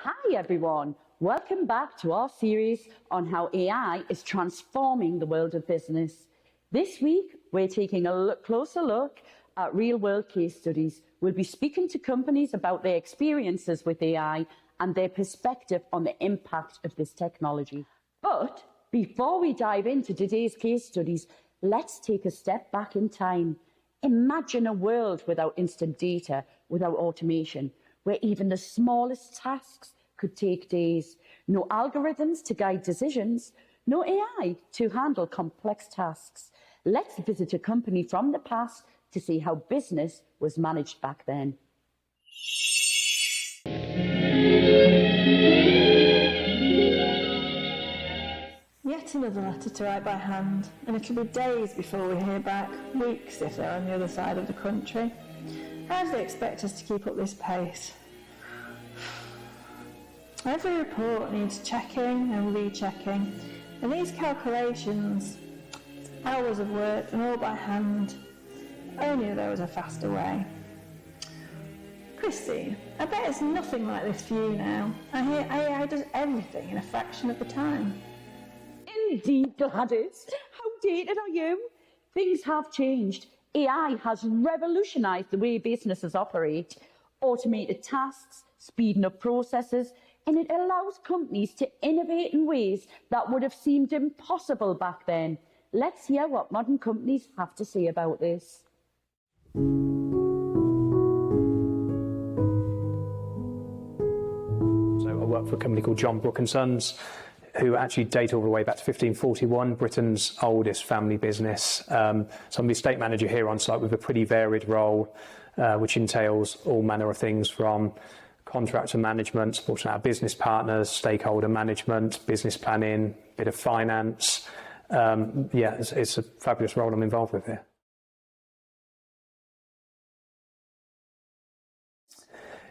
Hi everyone, welcome back to our series on how AI is transforming the world of business. This week, we're taking a closer look at real-world case studies. We'll be speaking to companies about their experiences with AI and their perspective on the impact of this technology. But before we dive into today's case studies, let's take a step back in time. Imagine a world without instant data, without automation, where even the smallest tasks could take days. No algorithms to guide decisions, no AI to handle complex tasks. Let's visit a company from the past to see how business was managed back then. Yet another letter to write by hand, and it'll be days before we hear back, weeks if they're on the other side of the country. How do they expect us to keep up this pace? Every report needs checking and rechecking, and these calculations, hours of work and all by hand. Only there was a faster way. Christine, I bet it's nothing like this for you now. I hear AI does everything in a fraction of the time. Indeed, Gladys. How dated are you? Things have changed. AI has revolutionised the way businesses operate, automated tasks, speeding up processes, and it allows companies to innovate in ways that would have seemed impossible back then. Let's hear what modern companies have to say about this. So I work for a company called John Brooke & Sons, who actually date all the way back to 1541, Britain's oldest family business. So I'm the estate manager here on site with a pretty varied role, which entails all manner of things from contractor management, supporting our business partners, stakeholder management, business planning, bit of finance. It's a fabulous role I'm involved with here.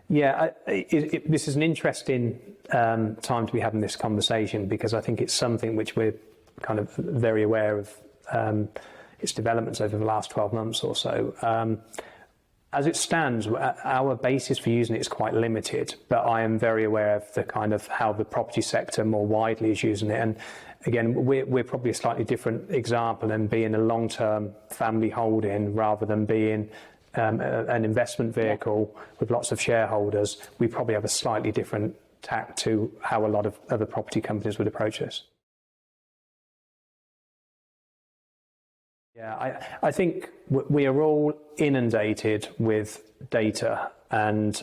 Yeah, this is an interesting time to be having this conversation, because I think it's something which we're kind of very aware of its developments over the last 12 months or so. As it stands, our basis for using it is quite limited, but I am very aware of the kind of how the property sector more widely is using it. And again, we're probably a slightly different example in being a long-term family holding rather than being an investment vehicle with lots of shareholders. We probably have a slightly different tack to how a lot of other property companies would approach this. Yeah, I think we are all inundated with data, and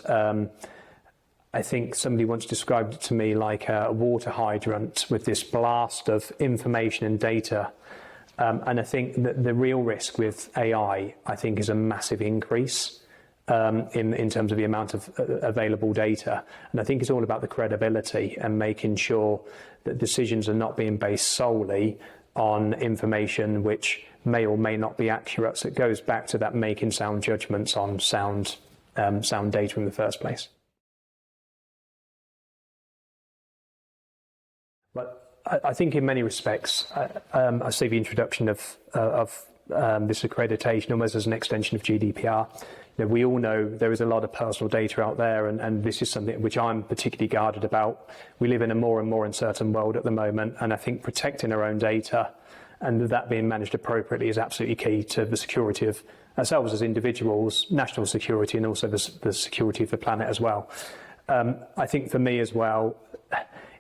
I think somebody once described it to me like a water hydrant with this blast of information and data. And I think that the real risk with AI, I think, is a massive increase in terms of the amount of available data. And I think it's all about the credibility and making sure that decisions are not being based solely on information which may or may not be accurate. So it goes back to that making sound judgments on sound data in the first place. But I think in many respects, I see the introduction of this accreditation almost as an extension of GDPR. You know, we all know there is a lot of personal data out there, and this is something which I'm particularly guarded about. We live in a more and more uncertain world at the moment, and I think protecting our own data and that being managed appropriately is absolutely key to the security of ourselves as individuals, national security, and also the security of the planet as well. I think for me as well,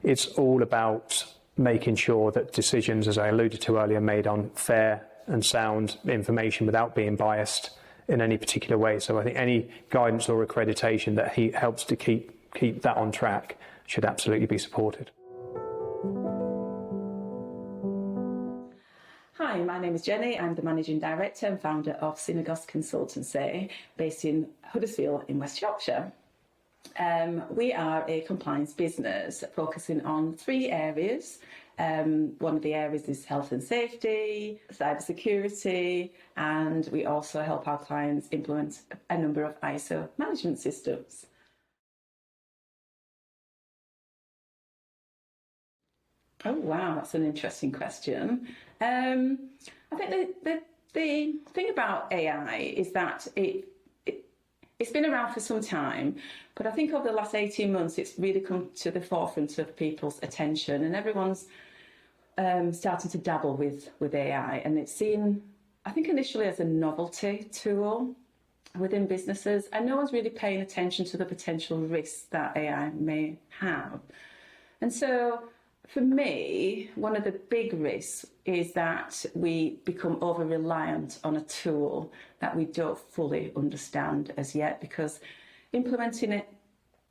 it's all about making sure that decisions, as I alluded to earlier, are made on fair and sound information without being biased in any particular way. So I think any guidance or accreditation that helps to keep that on track should absolutely be supported. Hi, my name is Jenny. I'm the Managing Director and founder of Synagos Consultancy, based in Huddersfield in West Yorkshire. We are a compliance business focusing on 3 areas. One of the areas is health and safety, cybersecurity, and we also help our clients implement a number of ISO management systems. Oh, wow, that's an interesting question. I think the thing about AI is that it's been around for some time, but I think over the last 18 months, it's really come to the forefront of people's attention, and everyone's starting to dabble with AI, and it's seen, I think, initially as a novelty tool within businesses, and no one's really paying attention to the potential risks that AI may have. And so for me, one of the big risks is that we become over-reliant on a tool that we don't fully understand as yet, because implementing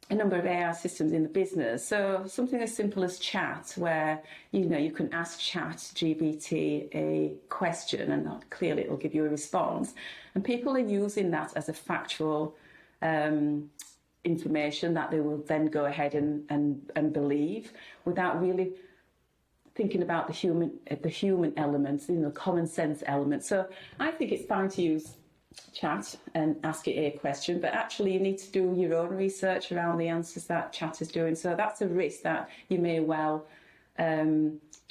a number of AI systems in the business, so something as simple as chat, where you can ask ChatGPT a question and clearly it'll give you a response, and people are using that as a factual information that they will then go ahead and believe, without really thinking about the human elements, the common sense elements. So I think it's fine to use chat and ask it a question, but actually you need to do your own research around the answers that chat is doing. So that's a risk, that you may well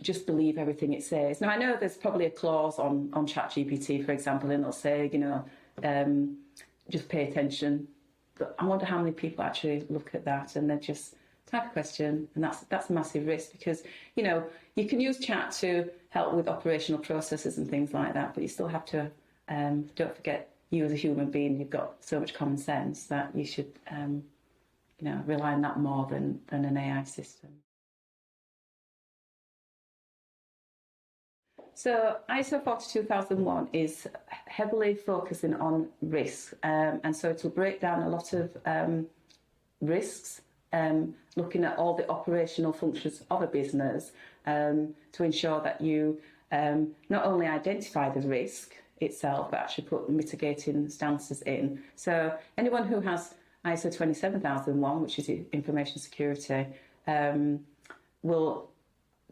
just believe everything it says. Now, I know there's probably a clause on ChatGPT, for example, and it'll say, just pay attention. But I wonder how many people actually look at that and then just type a question, and that's a massive risk, because you can use chat to help with operational processes and things like that, but you still have to don't forget, you as a human being, you've got so much common sense that you should rely on that more than an AI system. So ISO 42001 is heavily focusing on risk, and so it will break down a lot of risks, looking at all the operational functions of a business, to ensure that you not only identify the risk itself, but actually put mitigating stances in. So anyone who has ISO 27001, which is information security, will,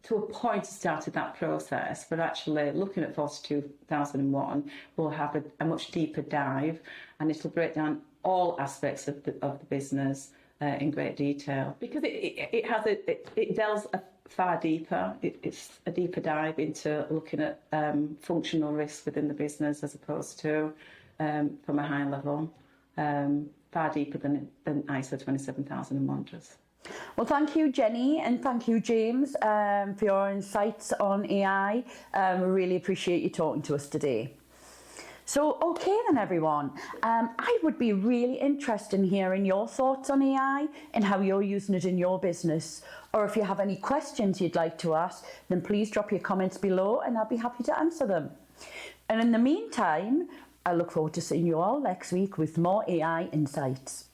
to a point, have started that process, but actually looking at 42001 will have a much deeper dive, and it'll break down all aspects of the business in great detail, because it delves far deeper. It's a deeper dive into looking at functional risks within the business, as opposed to from a high level, far deeper than ISO 27001 does. Well, thank you, Jenny, and thank you, James, for your insights on AI. We really appreciate you talking to us today. So, okay then, everyone. I would be really interested in hearing your thoughts on AI and how you're using it in your business. Or if you have any questions you'd like to ask, then please drop your comments below and I'll be happy to answer them. And in the meantime, I look forward to seeing you all next week with more AI insights.